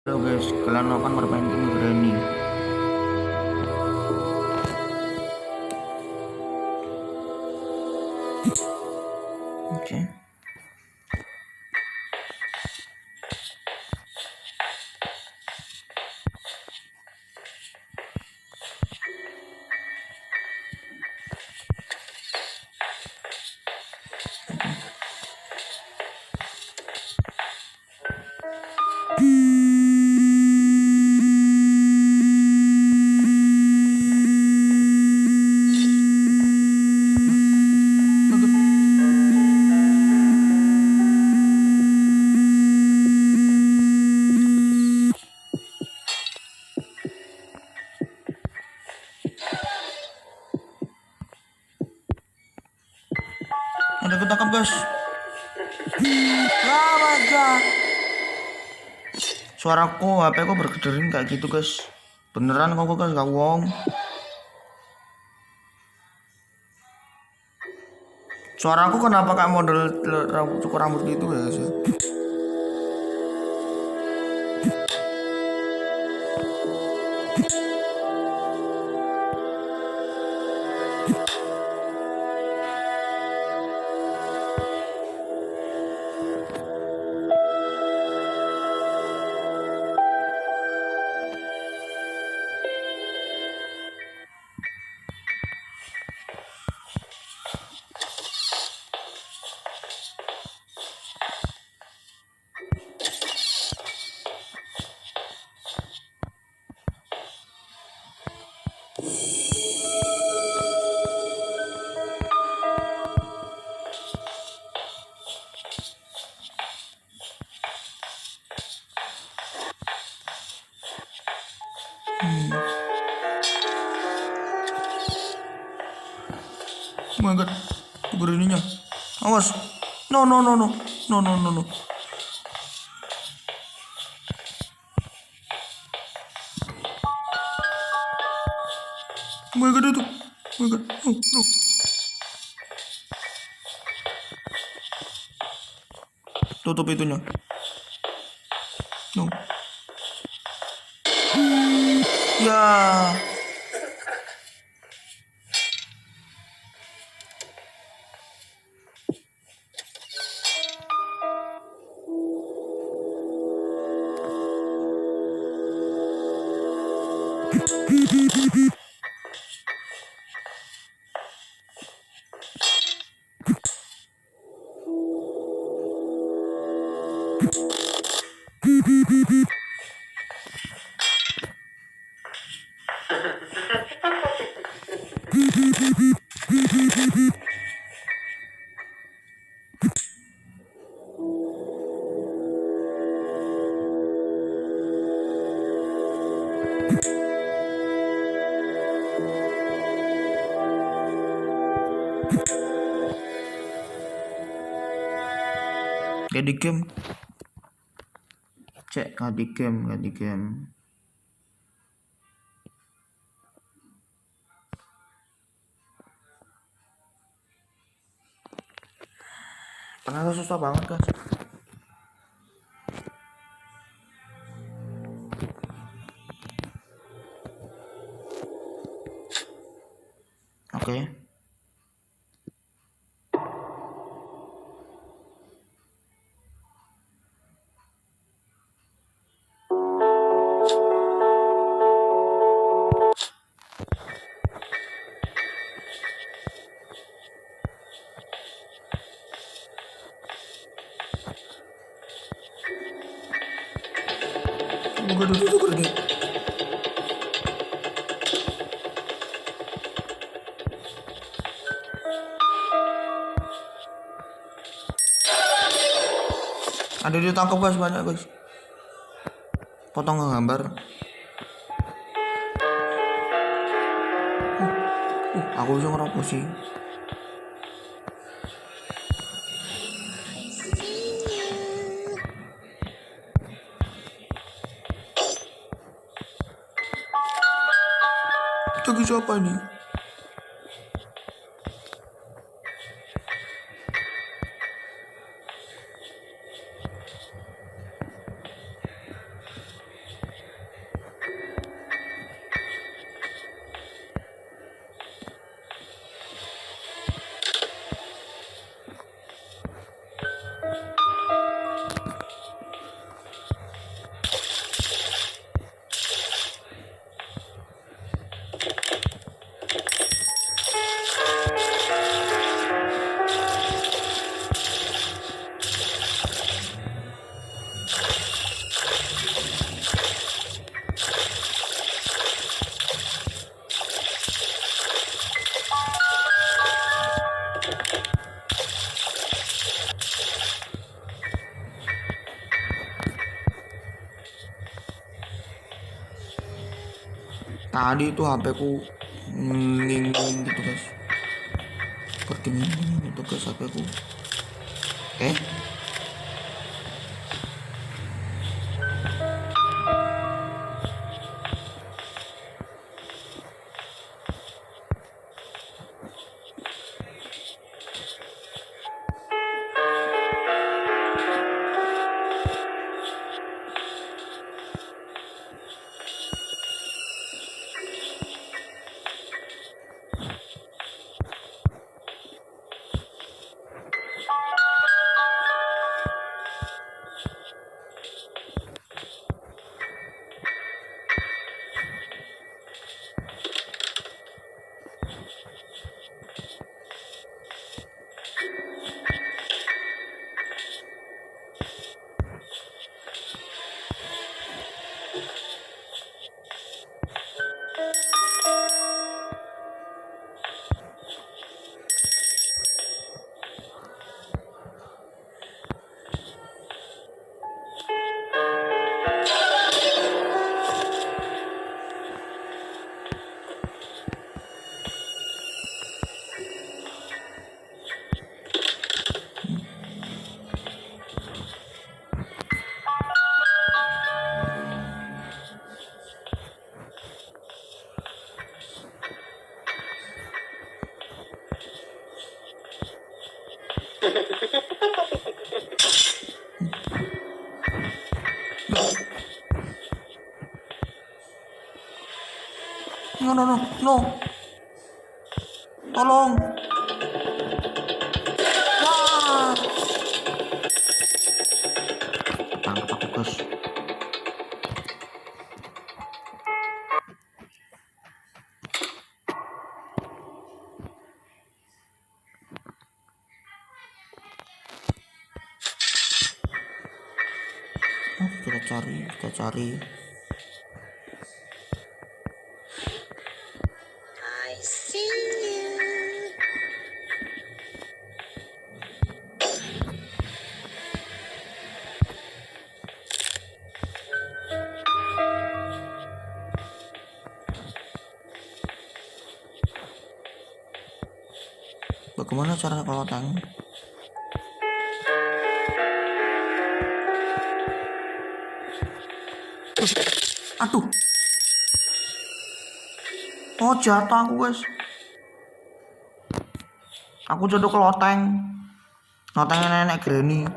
Halo guys, kalian akan bermain game Granny. Oke. Ada ketangkap guys. Oh my god. Suaraku, HP ku berkedering kayak gitu guys. Beneran kok guys, gak bohong. Suaraku kenapa kayak model cukur rambut gitu ya guys ya? Oh my god, beraninya. Awas. No no no no. No no no no. Oh my god itu. Oh my god. No no. Tutup itunya. No. Ya. Gak di game. Cek gak di game, gak di game. Ternyata susah banget guys. Oke. Buka dulu tuh kerja. Ada ditangkap guys, banyak guys. Potong gambar. Aku bisa ngerapos sih. Itu siapa nih? Tadi tuh HP ku nging gitu guys, berdenging gitu guys HP ku. No, tolong. Wah, tangkap aku guys. Kita cari. I see you. Bagaimana cara kalau tank? Aduh. Oh, jatuh aku guys. Aku jodoh ke loteng. Lotengnya nenek Granny.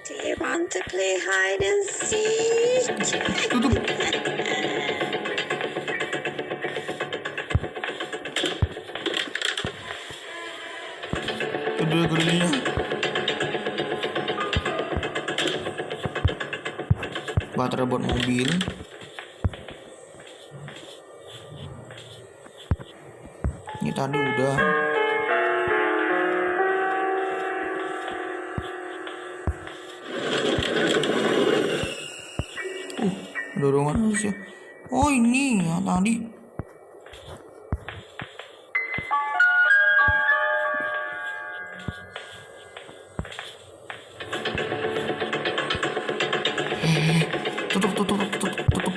Do you want to play hide and seek? Tutup. Kedua Granny-nya. Baterai buat mobil. Ini tadi udah. Dorongan sih. Oh, ini yang tadi.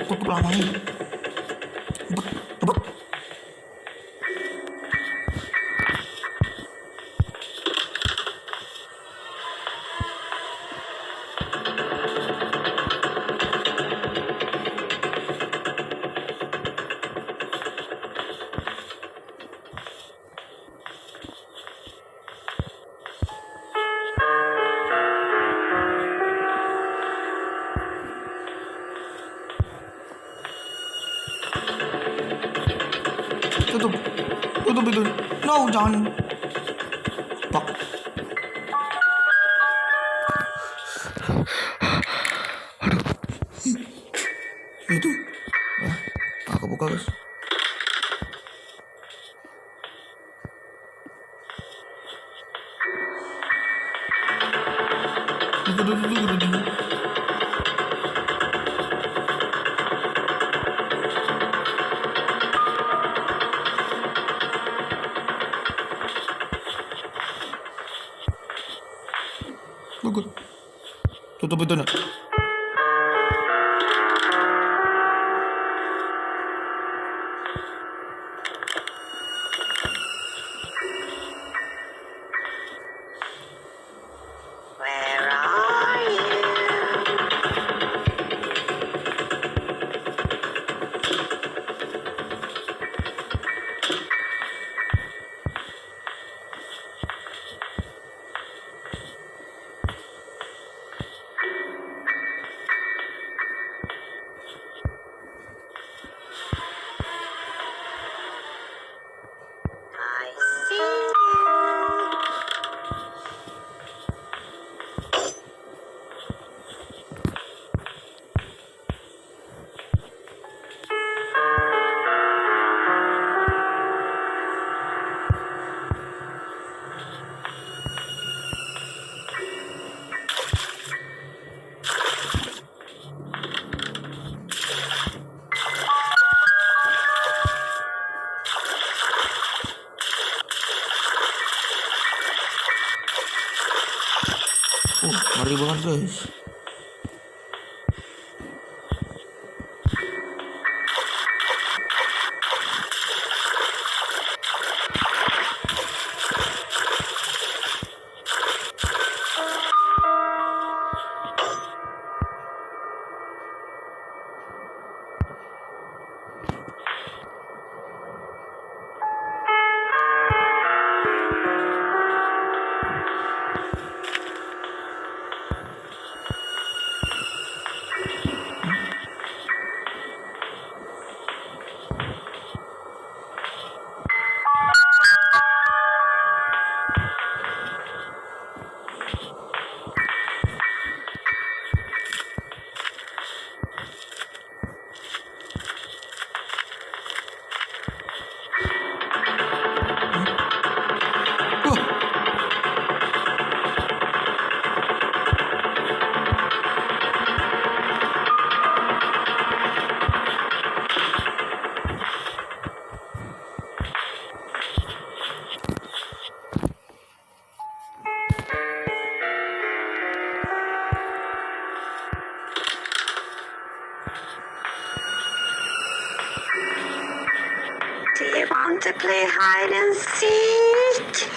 Tutup lamanya. Tebet. Tutup itu. No, jangan. Pak. Aduh. Itu. Aku buka guys. Itu. Tutup pintunya. Where are you? I see you. Ngeri banget guys. Do you want to play hide and seek?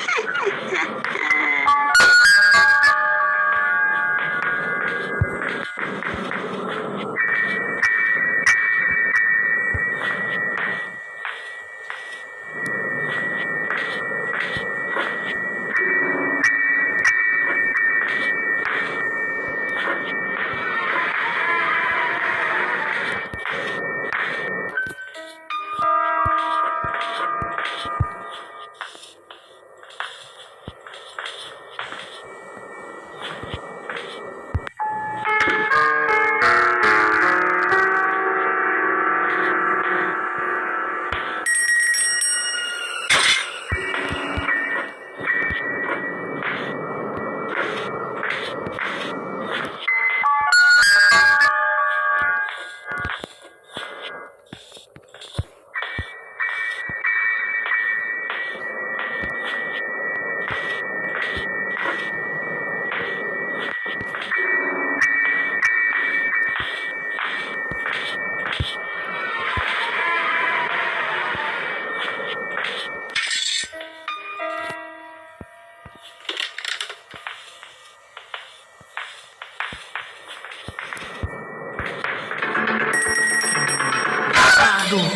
Aduh.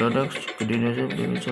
Ada gedenya aja belum bisa.